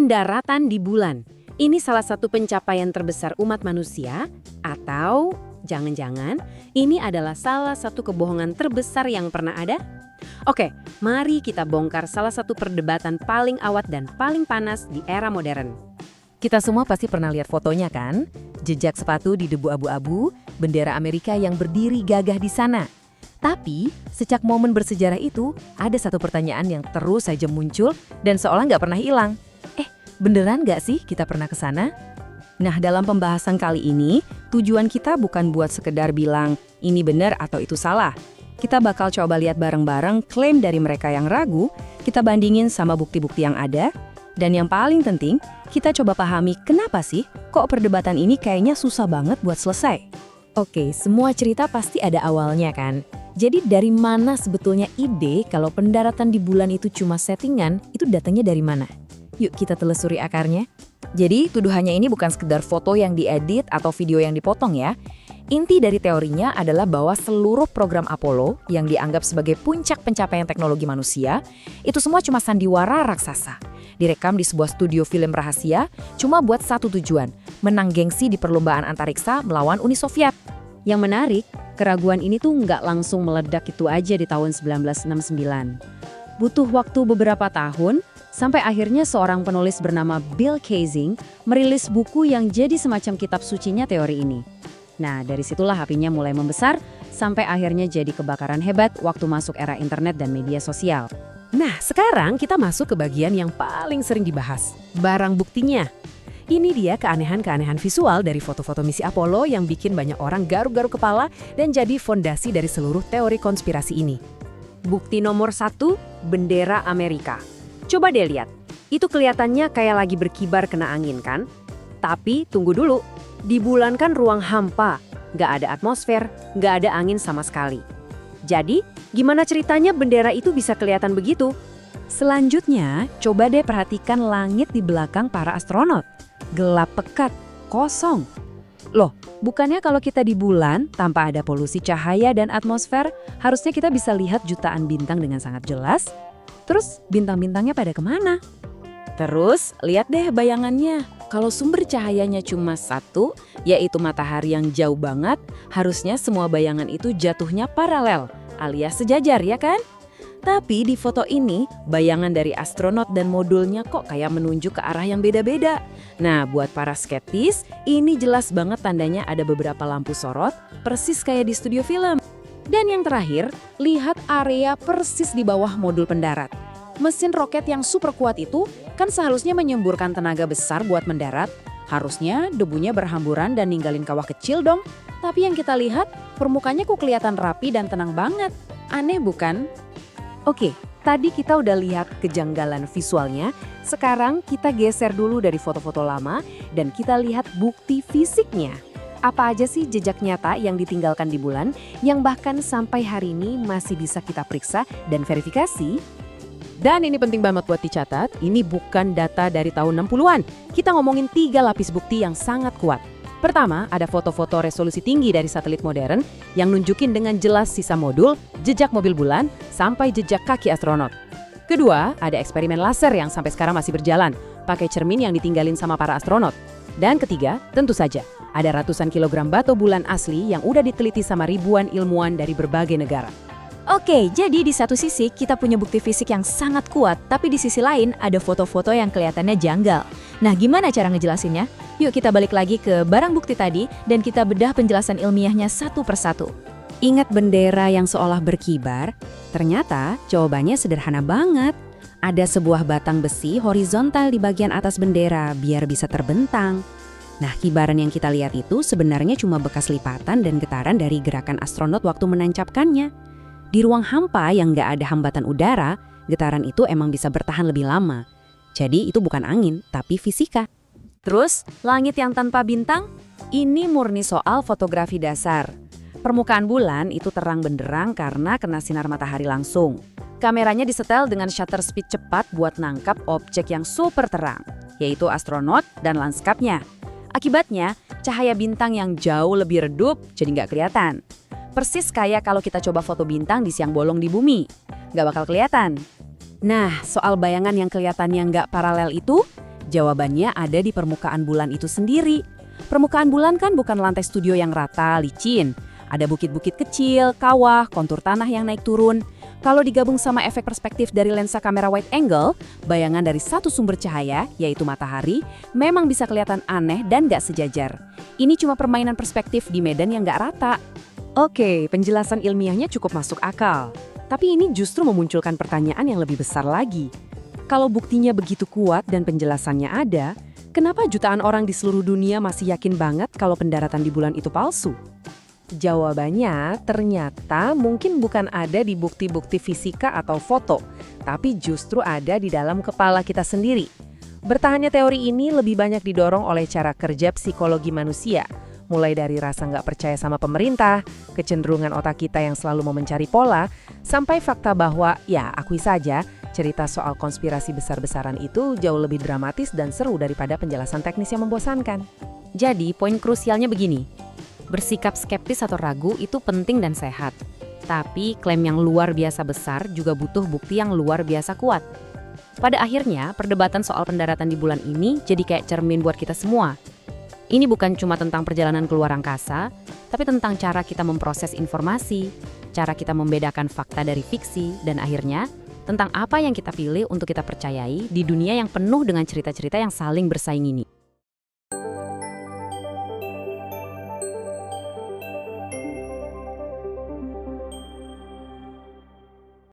pendaratan di bulan. Ini salah satu pencapaian terbesar umat manusia, atau jangan-jangan ini adalah salah satu kebohongan terbesar yang pernah ada? Oke, mari kita bongkar salah satu perdebatan paling awet dan paling panas di era modern. Kita semua pasti pernah lihat fotonya kan? Jejak sepatu di debu abu-abu, bendera Amerika yang berdiri gagah di sana. Tapi, sejak momen bersejarah itu, ada satu pertanyaan yang terus saja muncul dan seolah nggak pernah hilang. Beneran nggak sih kita pernah ke sana? Nah, dalam pembahasan kali ini, tujuan kita bukan buat sekedar bilang ini benar atau itu salah. Kita bakal coba lihat bareng-bareng klaim dari mereka yang ragu, kita bandingin sama bukti-bukti yang ada, dan yang paling penting, kita coba pahami kenapa sih kok perdebatan ini kayaknya susah banget buat selesai. Oke, semua cerita pasti ada awalnya kan? Jadi dari mana sebetulnya ide kalau pendaratan di bulan itu cuma settingan, itu datangnya dari mana? Yuk kita telusuri akarnya. Jadi tuduhannya ini bukan sekedar foto yang diedit atau video yang dipotong ya. Inti dari teorinya adalah bahwa seluruh program Apollo yang dianggap sebagai puncak pencapaian teknologi manusia, itu semua cuma sandiwara raksasa. Direkam di sebuah studio film rahasia, cuma buat satu tujuan, menang gengsi di perlombaan antariksa melawan Uni Soviet. Yang menarik, keraguan ini tuh nggak langsung meledak itu aja di tahun 1969. Butuh waktu beberapa tahun, sampai akhirnya seorang penulis bernama Bill Kaysing merilis buku yang jadi semacam kitab sucinya teori ini. Nah, dari situlah apinya mulai membesar, sampai akhirnya jadi kebakaran hebat waktu masuk era internet dan media sosial. Nah, sekarang kita masuk ke bagian yang paling sering dibahas, barang buktinya. Ini dia keanehan-keanehan visual dari foto-foto misi Apollo yang bikin banyak orang garuk-garuk kepala dan jadi fondasi dari seluruh teori konspirasi ini. Bukti nomor 1, bendera Amerika. Coba deh lihat, itu kelihatannya kayak lagi berkibar kena angin kan? Tapi tunggu dulu, di bulan kan ruang hampa, nggak ada atmosfer, nggak ada angin sama sekali. Jadi, gimana ceritanya bendera itu bisa kelihatan begitu? Selanjutnya, coba deh perhatikan langit di belakang para astronot. Gelap pekat, kosong. Loh, bukannya kalau kita di bulan, tanpa ada polusi cahaya dan atmosfer, harusnya kita bisa lihat jutaan bintang dengan sangat jelas? Terus bintang-bintangnya pada kemana? Terus lihat deh bayangannya. Kalau sumber cahayanya cuma satu, yaitu matahari yang jauh banget, harusnya semua bayangan itu jatuhnya paralel, alias sejajar ya kan? Tapi di foto ini, bayangan dari astronot dan modulnya kok kayak menunjuk ke arah yang beda-beda. Nah, buat para skeptis, ini jelas banget tandanya ada beberapa lampu sorot, persis kayak di studio film. Dan yang terakhir, lihat area persis di bawah modul pendarat. Mesin roket yang super kuat itu kan seharusnya menyemburkan tenaga besar buat mendarat. Harusnya debunya berhamburan dan ninggalin kawah kecil dong. Tapi yang kita lihat, permukaannya kok kelihatan rapi dan tenang banget. Aneh bukan? Oke, tadi kita udah lihat kejanggalan visualnya. Sekarang kita geser dulu dari foto-foto lama dan kita lihat bukti fisiknya. Apa aja sih jejak nyata yang ditinggalkan di bulan yang bahkan sampai hari ini masih bisa kita periksa dan verifikasi? Dan ini penting banget buat dicatat, ini bukan data dari tahun 60-an. Kita ngomongin 3 lapis bukti yang sangat kuat. Pertama, ada foto-foto resolusi tinggi dari satelit modern yang nunjukin dengan jelas sisa modul, jejak mobil bulan, sampai jejak kaki astronot. Kedua, ada eksperimen laser yang sampai sekarang masih berjalan, pakai cermin yang ditinggalin sama para astronot. Dan ketiga, tentu saja, ada ratusan kilogram batu bulan asli yang udah diteliti sama ribuan ilmuwan dari berbagai negara. Oke, jadi di satu sisi kita punya bukti fisik yang sangat kuat, tapi di sisi lain ada foto-foto yang kelihatannya janggal. Nah, gimana cara ngejelasinnya? Yuk kita balik lagi ke barang bukti tadi dan kita bedah penjelasan ilmiahnya satu persatu. Ingat bendera yang seolah berkibar? Ternyata jawabannya sederhana banget. Ada sebuah batang besi horizontal di bagian atas bendera biar bisa terbentang. Nah, kibaran yang kita lihat itu sebenarnya cuma bekas lipatan dan getaran dari gerakan astronot waktu menancapkannya. Di ruang hampa yang nggak ada hambatan udara, getaran itu emang bisa bertahan lebih lama. Jadi itu bukan angin, tapi fisika. Terus, langit yang tanpa bintang? Ini murni soal fotografi dasar. Permukaan bulan itu terang benderang karena kena sinar matahari langsung. Kameranya disetel dengan shutter speed cepat buat nangkap objek yang super terang, yaitu astronot dan lanskapnya. Akibatnya, cahaya bintang yang jauh lebih redup jadi nggak kelihatan. Persis kayak kalau kita coba foto bintang di siang bolong di bumi. Nggak bakal kelihatan. Nah, soal bayangan yang kelihatannya nggak paralel itu, Jawabannya ada di permukaan bulan itu sendiri. Permukaan bulan kan bukan lantai studio yang rata, licin. Ada bukit-bukit kecil, kawah, kontur tanah yang naik turun. Kalau digabung sama efek perspektif dari lensa kamera wide angle, bayangan dari satu sumber cahaya, yaitu matahari, memang bisa kelihatan aneh dan gak sejajar. Ini cuma permainan perspektif di medan yang gak rata. Oke, penjelasan ilmiahnya cukup masuk akal. Tapi ini justru memunculkan pertanyaan yang lebih besar lagi. Kalau buktinya begitu kuat dan penjelasannya ada, kenapa jutaan orang di seluruh dunia masih yakin banget kalau pendaratan di bulan itu palsu? Jawabannya ternyata mungkin bukan ada di bukti-bukti fisika atau foto, tapi justru ada di dalam kepala kita sendiri. Bertahannya teori ini lebih banyak didorong oleh cara kerja psikologi manusia, mulai dari rasa nggak percaya sama pemerintah, kecenderungan otak kita yang selalu mau mencari pola, sampai fakta bahwa, ya akui saja, cerita soal konspirasi besar-besaran itu jauh lebih dramatis dan seru daripada penjelasan teknis yang membosankan. Jadi, poin krusialnya begini. Bersikap skeptis atau ragu itu penting dan sehat. Tapi klaim yang luar biasa besar juga butuh bukti yang luar biasa kuat. Pada akhirnya, perdebatan soal pendaratan di bulan ini jadi kayak cermin buat kita semua. Ini bukan cuma tentang perjalanan keluar angkasa, tapi tentang cara kita memproses informasi, cara kita membedakan fakta dari fiksi, dan akhirnya tentang apa yang kita pilih untuk kita percayai di dunia yang penuh dengan cerita-cerita yang saling bersaing ini.